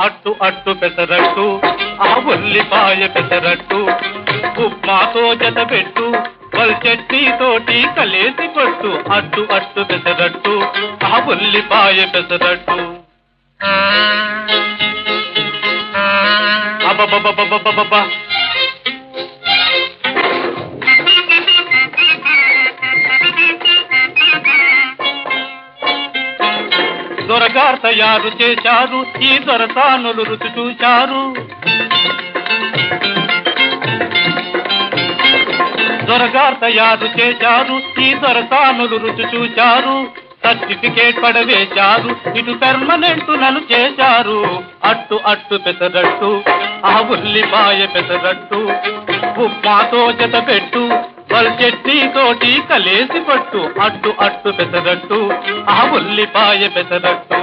అట్టు అట్టు పెసరట్టు ఆ ఉల్లిపాయ పెసరట్టు ఉప్మాతో జత పెట్టు వల్ చట్నీ తోటి కలిసి కొట్టు అట్టు అట్టు పెసరట్టు ఆ ఉల్లిపాయ పెసరట్టు అబ్బబ్బబ్బబ్బబ్బబ్బా దొరగారు తయారు చేశారు ఈ దొరసానులు రుచి చూశారు దొరగారు తయారు చేశారు ఈ దొరసానులు రుచి చూశారు సర్టిఫికేట్ పడవేశారు ఇటు పెర్మనెంట్ నన్ను చేశారు అట్టు అట్టు పెసరట్టు ఆ ఉల్లిపాయ పెసరట్టు ఉప్మాతో జత పెట్టు వల్ చట్నీ తోటి కలిసి కొట్టు అట్టు అట్టు పెసరట్టు ఆ ఉల్లిపాయ పెసరట్టు